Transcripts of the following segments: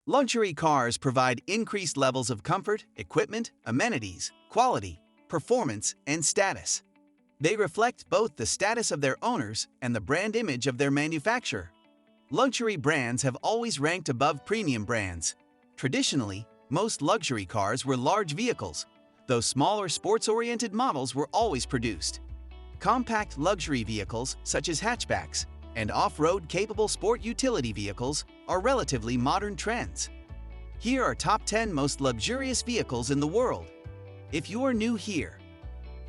Luxury cars provide increased levels of comfort, equipment, amenities, quality, performance, and status. They reflect both the status of their owners and the brand image of their manufacturer. Luxury brands have always ranked above premium brands. Traditionally, most luxury cars were large vehicles, though smaller sports-oriented models were always produced. Compact luxury vehicles, such as hatchbacks, and off-road capable sport utility vehicles are relatively modern trends. Here are top 10 most luxurious vehicles in the world. If you are new here,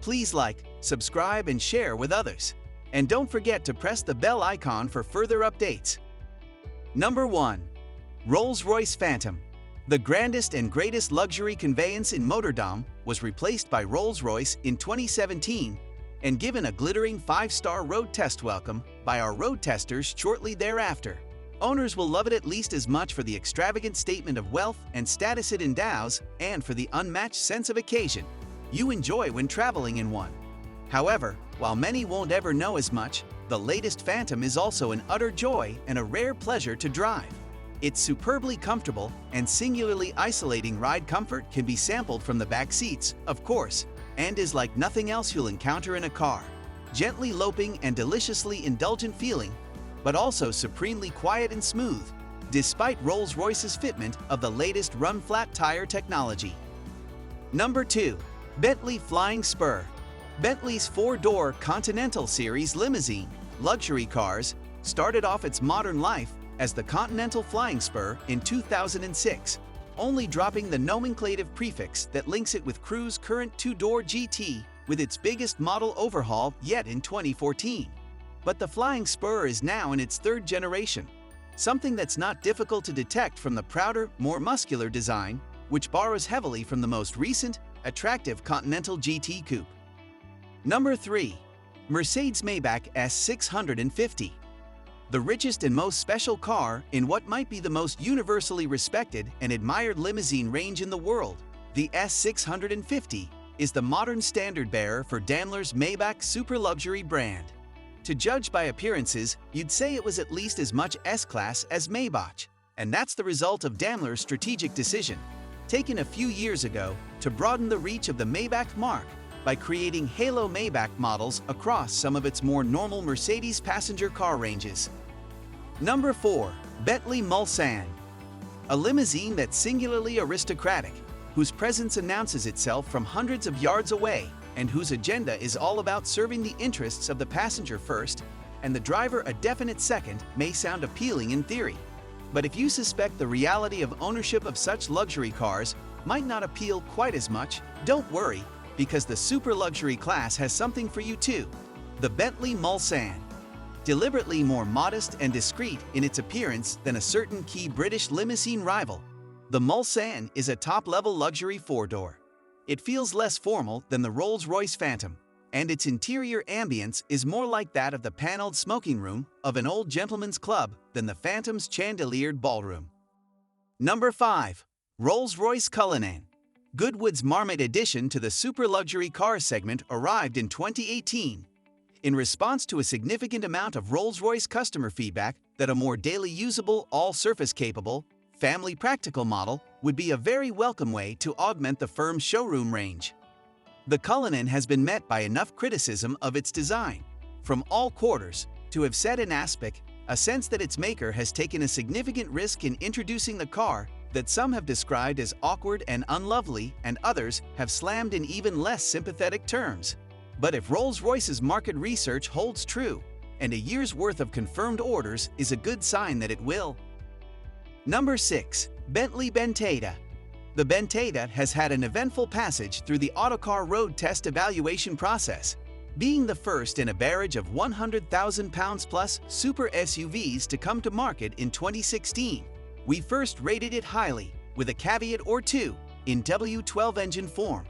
please like, subscribe, and share with others. And don't forget to press the bell icon for further updates. Number 1. Rolls-Royce Phantom. The grandest and greatest luxury conveyance in Motordom was replaced by Rolls-Royce in 2017 and given a glittering 5-star road test welcome by our road testers shortly thereafter. Owners will love it at least as much for the extravagant statement of wealth and status it endows and for the unmatched sense of occasion you enjoy when traveling in one. However, while many won't ever know as much, the latest Phantom is also an utter joy and a rare pleasure to drive. Its superbly comfortable and singularly isolating ride comfort can be sampled from the back seats, of course, and is like nothing else you'll encounter in a car. Gently loping and deliciously indulgent feeling, but also supremely quiet and smooth, despite Rolls-Royce's fitment of the latest run-flat tire technology. Number 2. Bentley Flying Spur. Bentley's 4-door Continental Series limousine luxury cars started off its modern life as the Continental Flying Spur in 2006, only dropping the nomenclative prefix that links it with Cruise current 2-door GT with its biggest model overhaul yet in 2014. But the Flying Spur is now in its 3rd generation, something that's not difficult to detect from the prouder, more muscular design, which borrows heavily from the most recent, attractive Continental GT Coupe. Number 3. Mercedes-Maybach S650. The richest and most special car in what might be the most universally respected and admired limousine range in the world, the S650 is the modern standard-bearer for Daimler's Maybach super-luxury brand. To judge by appearances, you'd say it was at least as much S-Class as Maybach, and that's the result of Daimler's strategic decision, taken a few years ago, to broaden the reach of the Maybach mark by creating Halo Maybach models across some of its more normal Mercedes passenger car ranges. Number 4. Bentley Mulsanne. A limousine that's singularly aristocratic, whose presence announces itself from hundreds of yards away, and whose agenda is all about serving the interests of the passenger first and the driver a definite second, may sound appealing in theory. But if you suspect the reality of ownership of such luxury cars might not appeal quite as much, don't worry, because the super luxury class has something for you too. The Bentley Mulsanne. Deliberately more modest and discreet in its appearance than a certain key British limousine rival, the Mulsanne is a top-level luxury 4-door. It feels less formal than the Rolls-Royce Phantom, and its interior ambience is more like that of the paneled smoking room of an old gentleman's club than the Phantom's chandeliered ballroom. Number 5. Rolls-Royce Cullinan. Goodwood's Marmot addition to the super luxury car segment arrived in 2018 in response to a significant amount of Rolls-Royce customer feedback that a more daily usable, all-surface capable, family practical model would be a very welcome way to augment the firm's showroom range. The Cullinan has been met by enough criticism of its design, from all quarters, to have set in aspect a sense that its maker has taken a significant risk in introducing the car that some have described as awkward and unlovely and others have slammed in even less sympathetic terms. But if Rolls-Royce's market research holds true, and a year's worth of confirmed orders is a good sign that it will. Number 6. Bentley Bentayga. The Bentayga has had an eventful passage through the Autocar road test evaluation process, being the first in a barrage of 100,000 pounds plus super SUVs to come to market in 2016. We first rated it highly, with a caveat or two, in W12 engine form,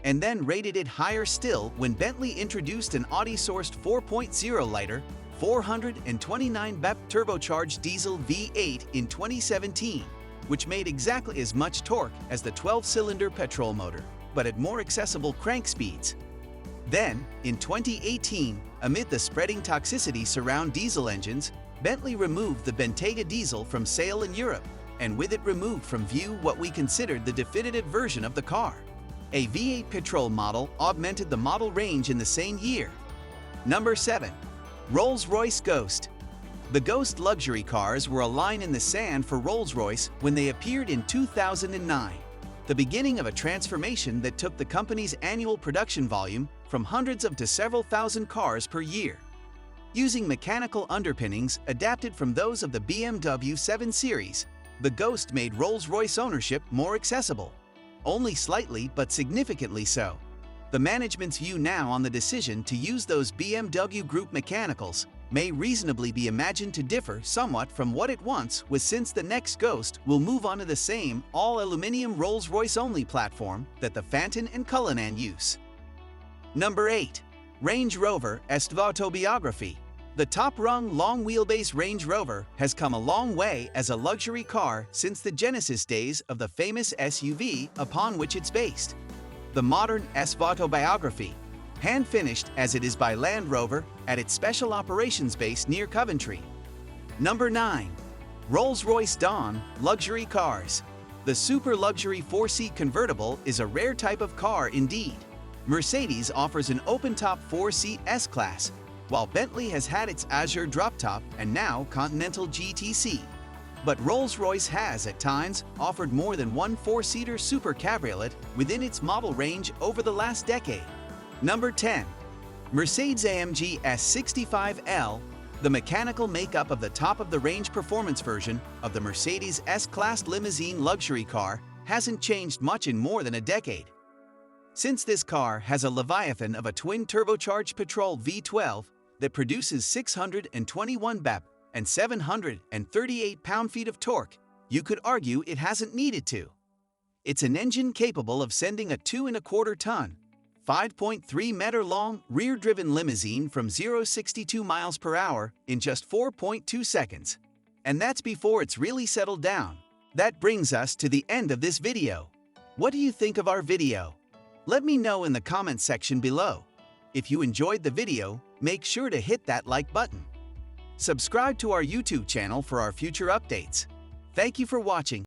and then rated it higher still when Bentley introduced an Audi-sourced 4.0-liter, 429 BP turbocharged diesel V8 in 2017, which made exactly as much torque as the 12-cylinder petrol motor, but at more accessible crank speeds. Then, in 2018, amid the spreading toxicity surround diesel engines, Bentley removed the Bentayga diesel from sale in Europe and with it removed from view what we considered the definitive version of the car. A V8 Patrol model augmented the model range in the same year. Number 7. Rolls-Royce Ghost. The Ghost luxury cars were a line in the sand for Rolls-Royce when they appeared in 2009, the beginning of a transformation that took the company's annual production volume from hundreds of to several thousand cars per year. Using mechanical underpinnings adapted from those of the BMW 7 Series, the Ghost made Rolls-Royce ownership more accessible. Only slightly, but significantly so. The management's view now on the decision to use those BMW Group mechanicals may reasonably be imagined to differ somewhat from what it once was, since the next Ghost will move on to the same all-aluminum Rolls-Royce only platform that the Phantom and Cullinan use. Number 8. Range Rover Est Autobiography. The top-rung long-wheelbase Range Rover has come a long way as a luxury car since the genesis days of the famous SUV upon which it's based. The modern Est Autobiography, hand-finished as it is by Land Rover at its special operations base near Coventry. Number 9. Rolls-Royce Dawn Luxury Cars. The super luxury 4-seat convertible is a rare type of car indeed. Mercedes offers an open-top 4-seat S-Class, while Bentley has had its Azure drop-top and now Continental GTC. But Rolls-Royce has, at times, offered more than one 4-seater super cabriolet within its model range over the last decade. Number 10. Mercedes-AMG S65L. The mechanical makeup of the top-of-the-range performance version of the Mercedes S-Class limousine luxury car hasn't changed much in more than a decade. Since this car has a Leviathan of a twin-turbocharged petrol V12 that produces 621 BP and 738 pound-feet of torque, you could argue it hasn't needed to. It's an engine capable of sending a 2.25-ton, 5.3-meter-long rear-driven limousine from 0-62 miles per hour in just 4.2 seconds. And that's before it's really settled down. That brings us to the end of this video. What do you think of our video? Let me know in the comments section below. If you enjoyed the video, make sure to hit that like button. Subscribe to our YouTube channel for our future updates. Thank you for watching.